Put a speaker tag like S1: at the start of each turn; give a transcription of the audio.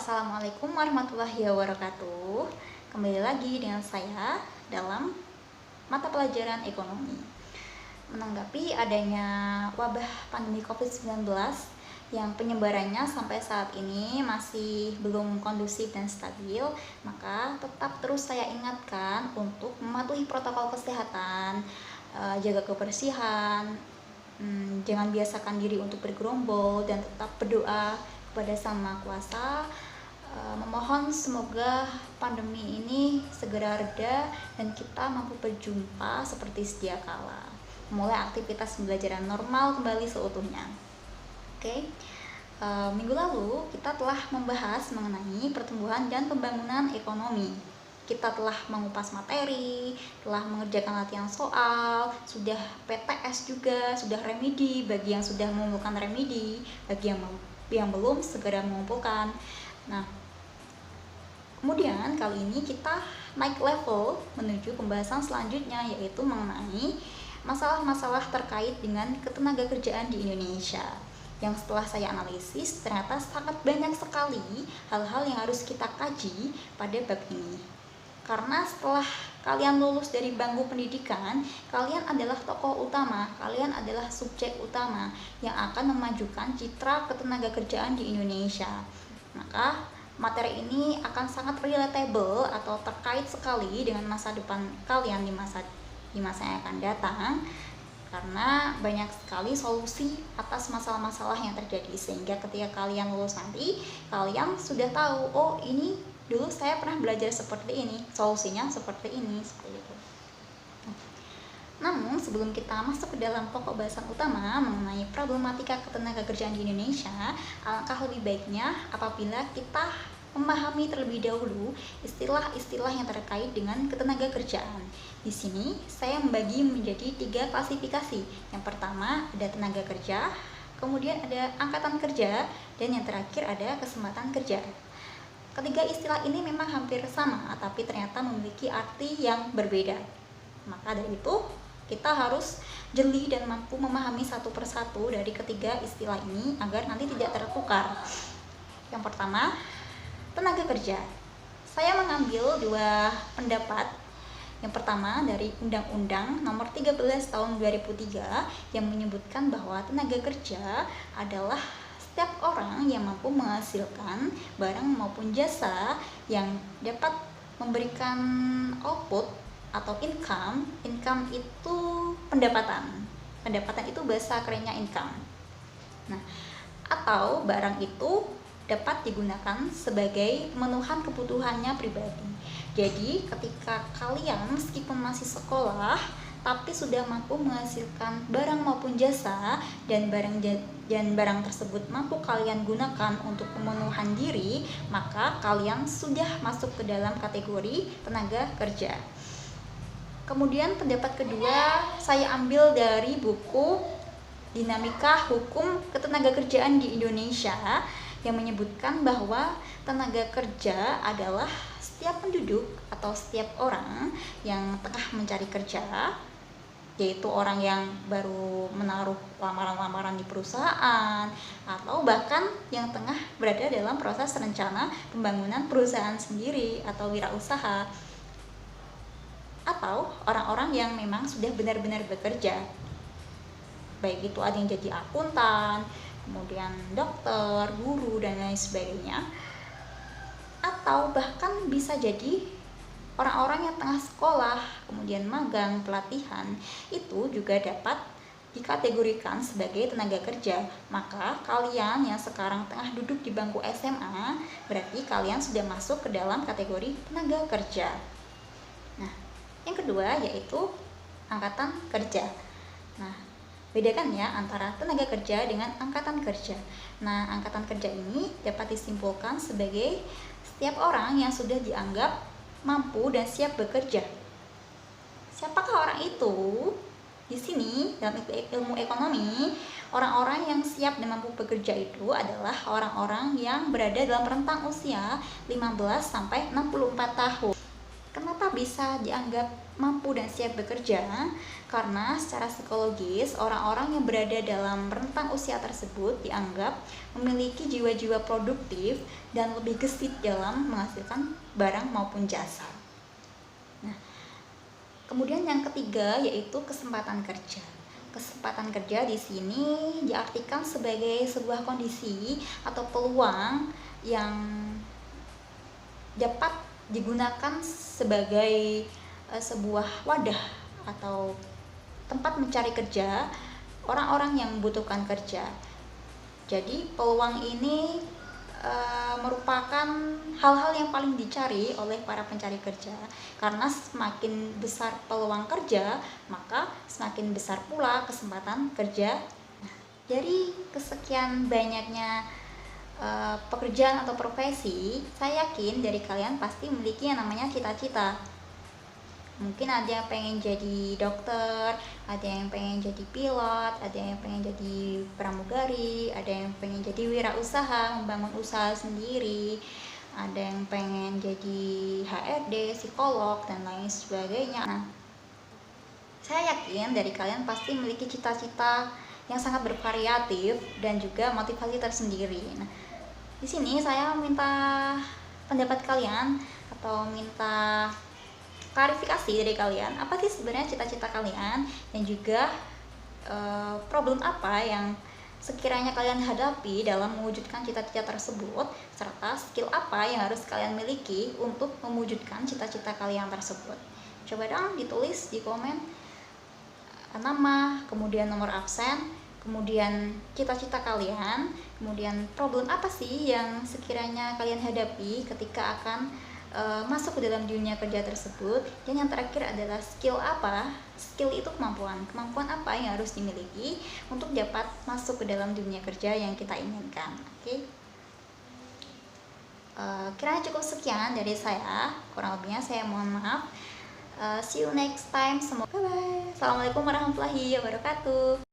S1: Assalamualaikum warahmatullahi wabarakatuh. Kembali lagi dengan saya dalam mata pelajaran ekonomi. Menanggapi adanya wabah pandemi COVID-19 yang penyebarannya sampai saat ini masih belum kondusif dan stabil, maka tetap terus saya ingatkan untuk mematuhi protokol kesehatan, jaga kebersihan, jangan biasakan diri untuk bergerombol dan tetap berdoa kepada Sang Maha Kuasa. Memohon semoga pandemi ini segera reda dan kita mampu berjumpa seperti sedia kala, mulai aktivitas pembelajaran normal kembali seutuhnya. Minggu lalu kita telah membahas mengenai pertumbuhan dan pembangunan ekonomi. Kita telah mengupas materi, telah mengerjakan latihan soal, sudah PTS juga, sudah remedi bagi yang sudah mengumpulkan remedi, bagi yang belum segera mengumpulkan. Nah, kemudian kali ini kita naik level menuju pembahasan selanjutnya, yaitu mengenai masalah-masalah terkait dengan ketenagakerjaan di Indonesia. Yang setelah saya analisis, ternyata sangat banyak sekali hal-hal yang harus kita kaji pada bab ini. Karena setelah kalian lulus dari bangku pendidikan, kalian adalah tokoh utama, kalian adalah subjek utama yang akan memajukan citra ketenagakerjaan di Indonesia. Maka materi ini akan sangat relatable atau terkait sekali dengan masa depan kalian di masa yang akan datang, karena banyak sekali solusi atas masalah-masalah yang terjadi, sehingga ketika kalian lulus nanti, kalian sudah tahu, oh ini dulu saya pernah belajar seperti ini, solusinya seperti ini, seperti itu. Namun sebelum kita masuk ke dalam pokok bahasan utama mengenai problematika ketenagakerjaan di Indonesia, alangkah lebih baiknya apabila kita memahami terlebih dahulu istilah-istilah yang terkait dengan ketenagakerjaan. Di sini saya membagi menjadi 3 klasifikasi. Yang pertama ada tenaga kerja, kemudian ada angkatan kerja, dan yang terakhir ada kesempatan kerja. Ketiga istilah ini memang hampir sama, tapi ternyata memiliki arti yang berbeda. Maka dari itu, kita harus jeli dan mampu memahami satu persatu dari ketiga istilah ini agar nanti tidak tertukar. Yang pertama, tenaga kerja. Saya mengambil 2 pendapat. Yang pertama dari Undang-Undang Nomor 13 Tahun 2003 yang menyebutkan bahwa tenaga kerja adalah setiap orang yang mampu menghasilkan barang maupun jasa yang dapat memberikan output atau income. Income itu pendapatan itu bahasa kerennya income. Nah, atau barang itu dapat digunakan sebagai pemenuhan kebutuhannya pribadi. Jadi ketika kalian meskipun masih sekolah tapi sudah mampu menghasilkan barang maupun jasa, dan barang tersebut mampu kalian gunakan untuk pemenuhan diri, maka kalian sudah masuk ke dalam kategori tenaga kerja. Kemudian pendapat kedua saya ambil dari buku Dinamika Hukum Ketenagakerjaan di Indonesia yang menyebutkan bahwa tenaga kerja adalah setiap penduduk atau setiap orang yang tengah mencari kerja, yaitu orang yang baru menaruh lamaran-lamaran di perusahaan, atau bahkan yang tengah berada dalam proses rencana pembangunan perusahaan sendiri atau wirausaha, atau orang-orang yang memang sudah benar-benar bekerja, baik itu ada yang jadi akuntan, kemudian dokter, guru, dan lain sebagainya, atau bahkan bisa jadi orang-orang yang tengah sekolah, kemudian magang, pelatihan, itu juga dapat dikategorikan sebagai tenaga kerja. Maka kalian yang sekarang tengah duduk di bangku SMA, berarti kalian sudah masuk ke dalam kategori tenaga kerja. Nah, yang kedua yaitu angkatan kerja. Nah, bedakan ya antara tenaga kerja dengan angkatan kerja. Nah, angkatan kerja ini dapat disimpulkan sebagai setiap orang yang sudah dianggap mampu dan siap bekerja. Siapakah orang itu? Di sini dalam ilmu ekonomi, orang-orang yang siap dan mampu bekerja itu adalah orang-orang yang berada dalam rentang usia 15 sampai 64 tahun. Kenapa bisa dianggap mampu dan siap bekerja? Karena secara psikologis, orang-orang yang berada dalam rentang usia tersebut dianggap memiliki jiwa-jiwa produktif dan lebih gesit dalam menghasilkan barang maupun jasa. Nah, kemudian yang ketiga yaitu kesempatan kerja. Kesempatan kerja di sini diartikan sebagai sebuah kondisi atau peluang yang dapat digunakan sebagai sebuah wadah atau tempat mencari kerja orang-orang yang membutuhkan kerja. Jadi peluang ini merupakan hal-hal yang paling dicari oleh para pencari kerja, karena semakin besar peluang kerja maka semakin besar pula kesempatan kerja. Dari kesekian banyaknya pekerjaan atau profesi, saya yakin dari kalian pasti memiliki yang namanya cita-cita. Mungkin ada yang pengen jadi dokter, ada yang pengen jadi pilot, ada yang pengen jadi pramugari, ada yang pengen jadi wirausaha, membangun usaha sendiri, ada yang pengen jadi HRD, psikolog, dan lain sebagainya. Nah, saya yakin dari kalian pasti memiliki cita-cita yang sangat bervariatif dan juga motivasi tersendiri. Nah, di sini saya minta pendapat kalian atau minta klarifikasi dari kalian, apa sih sebenarnya cita-cita kalian dan juga problem apa yang sekiranya kalian hadapi dalam mewujudkan cita-cita tersebut, serta skill apa yang harus kalian miliki untuk mewujudkan cita-cita kalian tersebut. Coba dong ditulis di komen nama, kemudian nomor absen, kemudian cita-cita kalian, kemudian problem apa sih yang sekiranya kalian hadapi ketika akan masuk ke dalam dunia kerja tersebut. Dan yang terakhir adalah skill apa? Skill itu kemampuan apa yang harus dimiliki untuk dapat masuk ke dalam dunia kerja yang kita inginkan. Oke. Kiranya cukup sekian dari saya, kurang lebihnya saya mohon maaf. See you next time. Bye bye. Assalamualaikum warahmatullahi wabarakatuh.